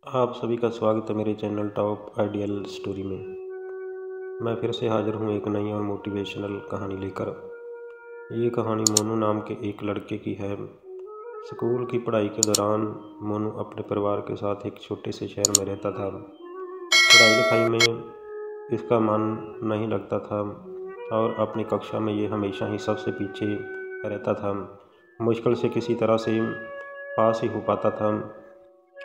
आप सभी का स्वागत है मेरे चैनल टॉप आइडियल स्टोरी में। मैं फिर से हाजिर हूँ एक नई और मोटिवेशनल कहानी लेकर। ये कहानी मोनू नाम के एक लड़के की है। स्कूल की पढ़ाई के दौरान मोनू अपने परिवार के साथ एक छोटे से शहर में रहता था। पढ़ाई लिखाई में इसका मन नहीं लगता था और अपनी कक्षा में ये हमेशा ही सबसे पीछे रहता था। मुश्किल से किसी तरह से पास ही हो पाता था।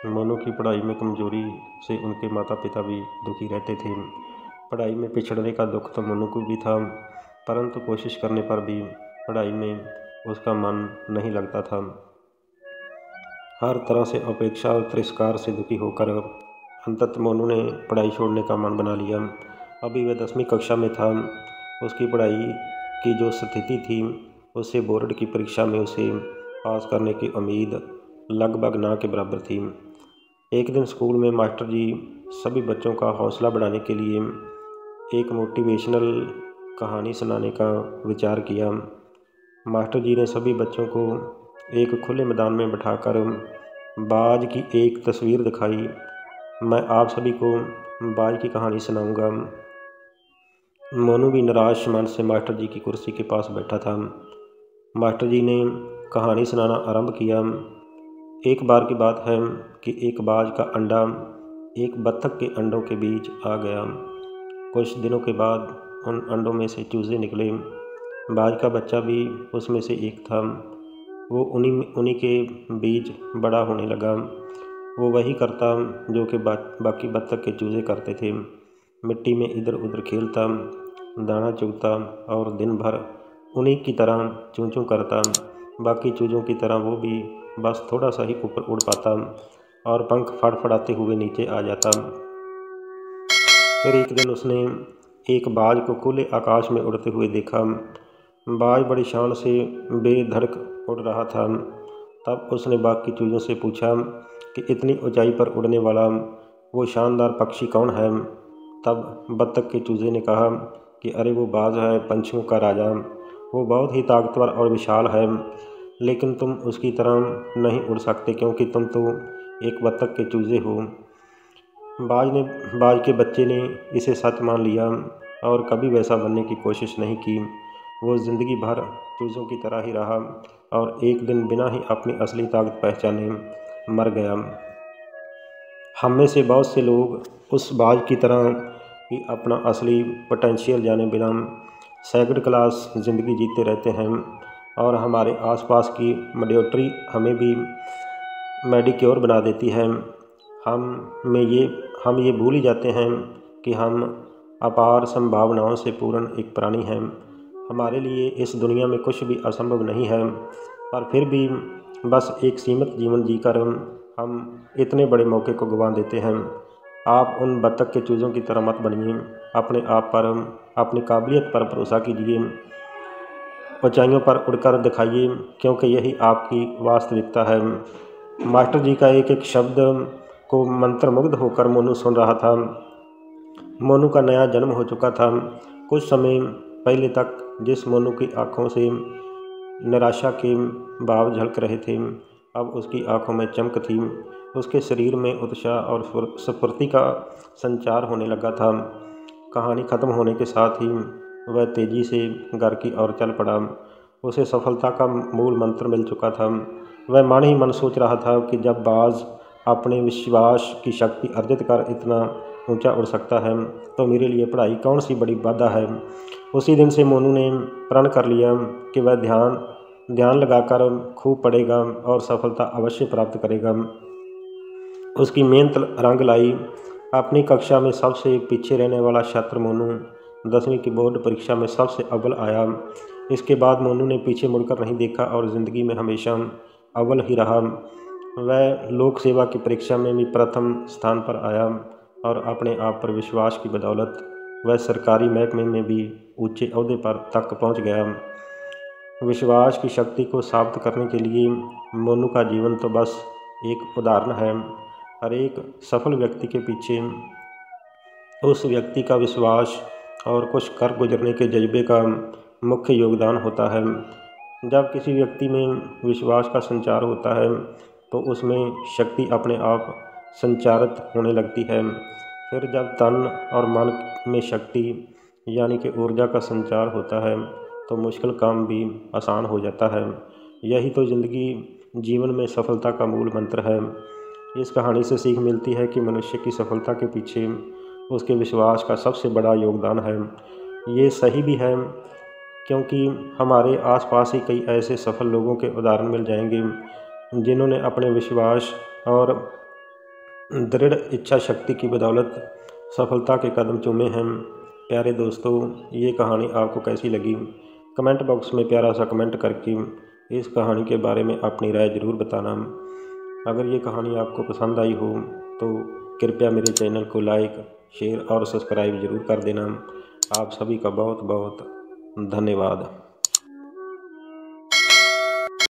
मोनू की पढ़ाई में कमजोरी से उनके माता पिता भी दुखी रहते थे। पढ़ाई में पिछड़ने का दुख तो मोनू को भी था, परंतु कोशिश करने पर भी पढ़ाई में उसका मन नहीं लगता था। हर तरह से अपेक्षा और तिरस्कार से दुखी होकर अंततः मोनू ने पढ़ाई छोड़ने का मन बना लिया। अभी वह 10वीं कक्षा में था। उसकी पढ़ाई की जो स्थिति थी उससे बोर्ड की परीक्षा में उसे पास करने की उम्मीद लगभग ना के बराबर थी। एक दिन स्कूल में मास्टर जी सभी बच्चों का हौसला बढ़ाने के लिए एक मोटिवेशनल कहानी सुनाने का विचार किया। मास्टर जी ने सभी बच्चों को एक खुले मैदान में बिठाकर बाज की एक तस्वीर दिखाई। मैं आप सभी को बाज की कहानी सुनाऊंगा। मोनू भी निराश मन से मास्टर जी की कुर्सी के पास बैठा था। मास्टर जी ने कहानी सुनाना आरंभ किया। एक बार की बात है कि एक बाज का अंडा एक बत्तख के अंडों के बीच आ गया। कुछ दिनों के बाद उन अंडों में से चूजे निकले। बाज का बच्चा भी उसमें से एक था। वो उन्हीं के बीच बड़ा होने लगा। वो वही करता जो कि बाकी बत्तख के चूजे करते थे। मिट्टी में इधर उधर खेलता, दाना चुगता और दिन भर उन्हीं की तरह चूं चूं करता। बाकी चूजों की तरह वो भी बस थोड़ा सा ही ऊपर उड़ पाता और पंख फड़फड़ाते हुए नीचे आ जाता। फिर एक दिन उसने एक बाज को खुले आकाश में उड़ते हुए देखा। बाज बड़ी शान से बेधड़क उड़ रहा था। तब उसने बाकी चूजों से पूछा कि इतनी ऊंचाई पर उड़ने वाला वो शानदार पक्षी कौन है। तब बत्तख के चूजे ने कहा कि अरे वो बाज है, पंछियों का राजा। वो बहुत ही ताकतवर और विशाल है, लेकिन तुम उसकी तरह नहीं उड़ सकते क्योंकि तुम तो एक बत्तख के चूजे हो। बाज के बच्चे ने इसे सच मान लिया और कभी वैसा बनने की कोशिश नहीं की। वो जिंदगी भर चूजों की तरह ही रहा और एक दिन बिना ही अपनी असली ताकत पहचाने मर गया। हम में से बहुत से लोग उस बाज की तरह ही अपना असली पोटेंशियल जाने बिना सेकंड क्लास ज़िंदगी जीते रहते हैं और हमारे आसपास की मेडियोक्रिटी हमें भी मेडिक्योर बना देती है। हम ये भूल ही जाते हैं कि हम अपार संभावनाओं से पूर्ण एक प्राणी हैं। हमारे लिए इस दुनिया में कुछ भी असंभव नहीं है, पर फिर भी बस एक सीमित जीवन जीकर हम इतने बड़े मौके को गंवा देते हैं। आप उन बत्तख के चूज़ों की तरह मत बनिए। अपने आप पर, अपनी काबिलियत पर भरोसा कीजिए। ऊंचाइयों पर उड़कर दिखाइए, क्योंकि यही आपकी वास्तविकता है। मास्टर जी का एक एक शब्द को मंत्रमुग्ध होकर मोनू सुन रहा था। मोनू का नया जन्म हो चुका था। कुछ समय पहले तक जिस मोनू की आंखों से निराशा के भाव झलक रहे थे, अब उसकी आंखों में चमक थी। उसके शरीर में उत्साह और स्फूर्ति का संचार होने लगा था। कहानी खत्म होने के साथ ही वह तेजी से घर की ओर चल पड़ा। उसे सफलता का मूल मंत्र मिल चुका था। वह मन ही मन सोच रहा था कि जब बाज अपने विश्वास की शक्ति अर्जित कर इतना ऊंचा उड़ सकता है, तो मेरे लिए पढ़ाई कौन सी बड़ी बाधा है। उसी दिन से मोनू ने प्रण कर लिया कि वह ध्यान लगाकर खूब पढ़ेगा और सफलता अवश्य प्राप्त करेगा। उसकी मेहनत रंग लाई। अपनी कक्षा में सबसे पीछे रहने वाला छात्र मोनू 10वीं की बोर्ड परीक्षा में सबसे अव्वल आया। इसके बाद मोनू ने पीछे मुड़कर नहीं देखा और ज़िंदगी में हमेशा अव्वल ही रहा। वह लोक सेवा की परीक्षा में भी प्रथम स्थान पर आया और अपने आप पर विश्वास की बदौलत वह सरकारी महकमे में भी ऊंचे ओहदे पर तक पहुंच गया। विश्वास की शक्ति को साबित करने के लिए मोनू का जीवन तो बस एक उदाहरण है। हर एक सफल व्यक्ति के पीछे उस व्यक्ति का विश्वास और कुछ कर गुजरने के जज्बे का मुख्य योगदान होता है। जब किसी व्यक्ति में विश्वास का संचार होता है तो उसमें शक्ति अपने आप संचारित होने लगती है। फिर जब तन और मन में शक्ति यानी कि ऊर्जा का संचार होता है तो मुश्किल काम भी आसान हो जाता है। यही तो ज़िंदगी जीवन में सफलता का मूल मंत्र है। इस कहानी से सीख मिलती है कि मनुष्य की सफलता के पीछे उसके विश्वास का सबसे बड़ा योगदान है। ये सही भी है, क्योंकि हमारे आसपास ही कई ऐसे सफल लोगों के उदाहरण मिल जाएंगे जिन्होंने अपने विश्वास और दृढ़ इच्छा शक्ति की बदौलत सफलता के कदम चूमे हैं। प्यारे दोस्तों, ये कहानी आपको कैसी लगी? कमेंट बॉक्स में प्यारा सा कमेंट करके इस कहानी के बारे में अपनी राय ज़रूर बताना। अगर ये कहानी आपको पसंद आई हो तो कृपया मेरे चैनल को लाइक, शेयर और सब्सक्राइब ज़रूर कर देना। आप सभी का बहुत बहुत धन्यवाद।